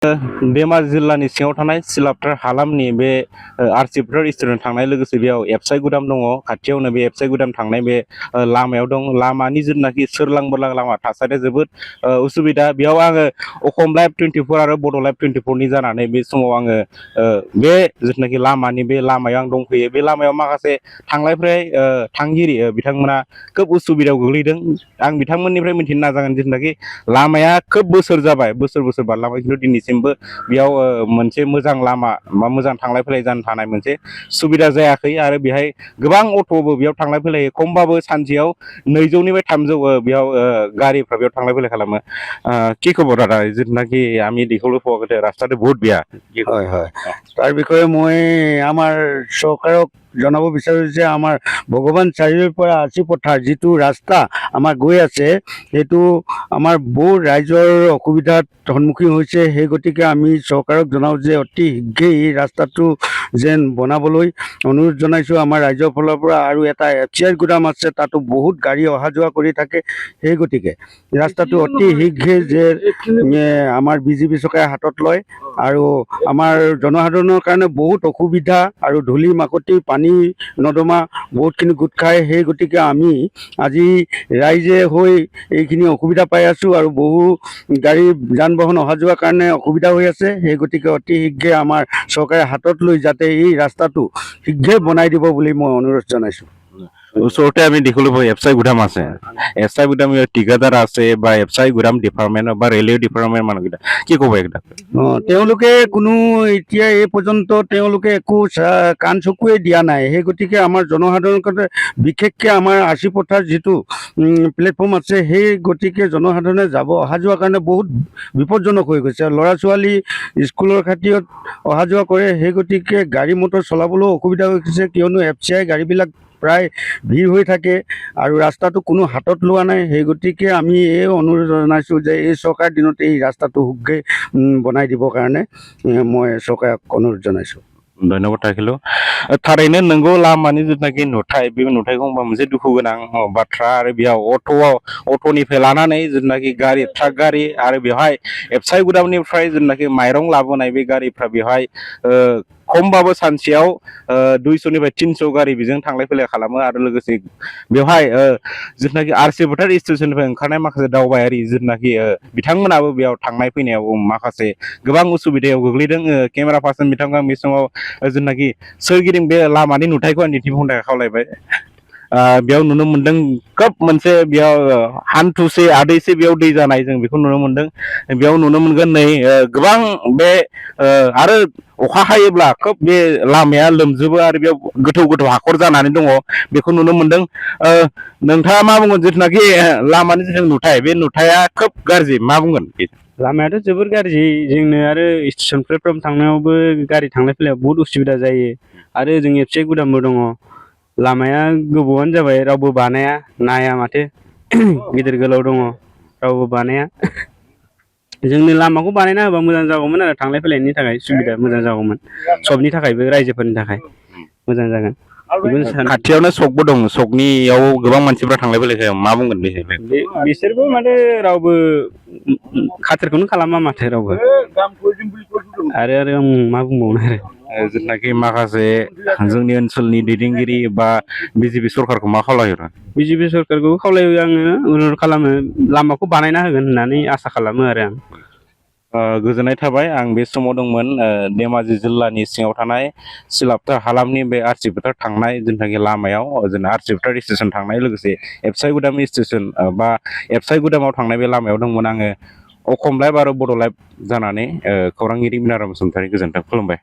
धेमाजि जिल्लानि सिङाव थानाय सिलापथार हालामनि बे आरसिफोर रेस्टुरेन्ट थांनाय लोगोसे बेयाव एफसाइ गुदाम दङ खाथियावनो बे एफसाइ गुदाम थांनाय बे लामायाव दं लामानि जिथुनाखि सोरलां बोरलां लामा थासारिया जोबोद उसुबिदा बेयाव आङो अखम लाइभ 24 आरो बड' लाइभ 24 नि जानानै बे समाव आङो बे जिथुनाखि लामानि बे लामायाव आं दंफैयो बे लामायाव माखासे थांलाय फैलाय थांगिरि बिथांमोना खोब उसुबिदायाव गोग्लैदों आं बिथांमोननिफ्राय मिथिनो नाजागोन जिथुनाखि लामाया खोब बोसोर जाबाय बोसोर बारलांबाय खिन्थु दिनैसिमबो बेयाव मोनसे मोजां लामा बा मोजां थांलाय फैलाय जानो थानाय मोनसे सुबिदा जायाखै आरो बेहाय गोबां अट'बो बेयाव थांलाय फैलाय खमबाबो सानसेयाव 200निफ्राय 300 बेयाव गारिफ्रा बेयाव थांलाय फैलाय खालामो কি খবৰ দাদা যিটো আমি দেখিবলৈ পোৱা গৈছে ৰাস্তাটো বহুত বেয়া হয় হয় তাৰ বিষয়ে মই আমাৰ চৰকাৰক জনাব বিচাৰোঁ যে আমাৰ ভগৱান চাৰিআলিৰ পৰা আৰচি পথাৰ যিটো ৰাস্তা আমাৰ গৈ আছে সেইটো আমাৰ বহু ৰাইজৰ অসুবিধাত সন্মুখীন হৈছে সেই গতিকে আমি চৰকাৰক জনাওঁ যে অতি শীঘ্ৰেই এই ৰাস্তাটো যেন বনাবলৈ অনুৰোধ জনাইছোঁ আমাৰ ৰাইজৰ ফালৰ পৰা আৰু এটা এফচিআই গুদাম আছে তাতো বহুত গাড়ী অহা যোৱা কৰি থাকে সেই গতিকে ৰাস্তাটো অতি শীঘ্ৰে যে আমাৰ বিজেপি চৰকাৰে হাতত লয় আৰু আমাৰ জনসাধাৰণৰ কাৰণে বহুত অসুবিধা আৰু ধূলি মাকতি পানী নৰ্দমা বহুতখিনি গোট খায় সেই গতিকে আমি আজি ৰাইজে হৈ এইখিনি অসুবিধা পাই আছোঁ আৰু বহু গাড়ী যান বাহন অহা যোৱাৰ কাৰণে অসুবিধা হৈ আছে সেই গতিকে অতি শীঘ্ৰে আমাৰ চৰকাৰে হাতত লৈ যাতে এই ৰাস্তাটো শীঘ্ৰে বনাই দিব বুলি মই অনুৰোধ জনাইছোঁ ওচৰতে আমি দেখিবলৈ পাওঁ এফচাই গুদাম আছে এফচাই গুদাম ঠিকাদাৰ আছে বা এফচাই গুদাম ডিপাৰ্টমেণ্ট বা ৰেলৱে ডিপাৰ্টমেণ্ট মানুহকেইটা কি ক'ব এইকেইটা তেওঁলোকে কোনো এতিয়া এই পৰ্যন্ত তেওঁলোকে একো কাণ চকুৱে দিয়া নাই সেই গতিকে আমাৰ জনসাধাৰণৰ বিশেষকৈ আমাৰ আৰচি পথাৰ যিটো প্লেটফৰ্ম আছে সেই গতিকে জনসাধাৰণে যাব অহা যোৱাৰ কাৰণে বহুত বিপদজনক হৈ গৈছে ল'ৰা ছোৱালী স্কুলৰ খাতিৰত অহা যোৱা কৰে সেই গতিকে গাড়ী মটৰ চলাবলৈও অসুবিধা হৈ গৈছে কিয়নো এফচিআই গাড়ীবিলাক প্ৰায় ভিৰ হৈ থাকে আৰু ৰাস্তাটো কোনো হাতত লোৱা নাই সেই গতিকে আমি এই অনুৰোধ জনাইছোঁ যে এই চৰকাৰ দিনতে এই ৰাস্তাটো শীঘ্ৰে বনাই দিবৰ কাৰণে মই চৰকাৰক অনুৰোধ জনাইছোঁ धन्यबाद थाखिलु थारैनो नंगौ लामानि जिथुनाखि नुथाय बे नुथायखौ मोनसे दुखु गोनां बाथ्रा आरो बेयाव अट'निफ्राय लानानै जिथुनाखि गारि ट्राक गारि आरो बेवहाय एफसाइ गुदामनिफ्राय जिथुनाखि माइरं लाबोनाय बे गारिफ्रा बेवहाय खमबाबो सानसेयाव 200निफ्राय 300 गारि बेजों थांलाय फैलाय खालामो आरो लोगोसे बेवहाय जिथुनाखि आरसि पथार स्टेशननिफ्राय ओंखारनाय माखासे दावबायारि जिथुनाखि बिथांमोनाबो बेयाव थांनाय फैनायाव माखासे गोबां उसुबिदायाव गोग्लैदों केमेरा पार्सन बिथांमोना बे समाव जिथुनाखि सोरगिदिं बे लामानि नुथायखौ आं दिन्थिफुंनो थाखाय खावलायबाय बेयाव नुनो मोनदों खोब मोनसे बेयाव हान्थुसे आदैसे बेयाव दै जानाय जों बेखौ नुनो मोनदों बेयाव नुनो मोनगोन नै गोबां बे आरो अखा हायोब्ला खोब बे लामाया लोमजोबो आरो बेयाव गोथौ गोथौ हाखर जानानै दङ बेखौ नुनो मोनदों नोंथाङा मा बुंगोन जिथुनाखि लामानि जिथु नुथाय बे नुथाया खोब गाज्रि मा बुंगोन लामायाथ' जोबोर गाज्रि जोंनो आरो स्टेसन प्लेटफर्म थांनायावबो गारि थांलाय फैलायाव बहुद उसुबिदा जायो आरो जों एफसिआइ गुदामबो दङ लामाया गोबावानो जाबाय रावबो बानाया नाया माथो गिदिर गोलाव दङ रावबो बानाया जोंनि लामाखौ बानायना होबा मोजां जागौमोन आरो थांलाय फैलायनि थाखाय सुबिदा मोजां जागौमोन सबनि थाखायबो रायजोफोरनि थाखाय मोजां जागोन खाथियावनो सकबो दं सकनियाव गोबां मानसिफ्रा थांलाय फैलाय खालामो मा बुंगोन बिसोरबो माथो रावबो खाथिरखौनो खालामा माथो रावबो आरो आं मा बुंबावनो आरो जिथुनाखि माखासे जोंनि ओनसोलनि दैदेनगिरि बा बिजेपि सरकारखौ मा खावलायो बिजेपि सरकारखौ खावलायो आङो अनुर'ध खालामो लामाखौ बानायना होगोन होननानै आसा खालामो आरो आं गोजोननाय थाबाय आं बे समाव दंमोन धेमाजि जिल्लानि सिङाव थानाय सिलापथार हालामनि बे आरसि फोथार थांनाय जिथुनाखि लामायाव जोंना आरसि फोथार स्टेसन थांनाय लोगोसे एफसाइ गुदाम स्टेसन बा एफसाइ गुदामाव थांनाय बे लामायाव दंमोन आङो अखम लाइभ आरो बड' लाइभ जानानै खौरांगिरि मिनाराम बसुमतारी गोजोन्थों खुलुमबाय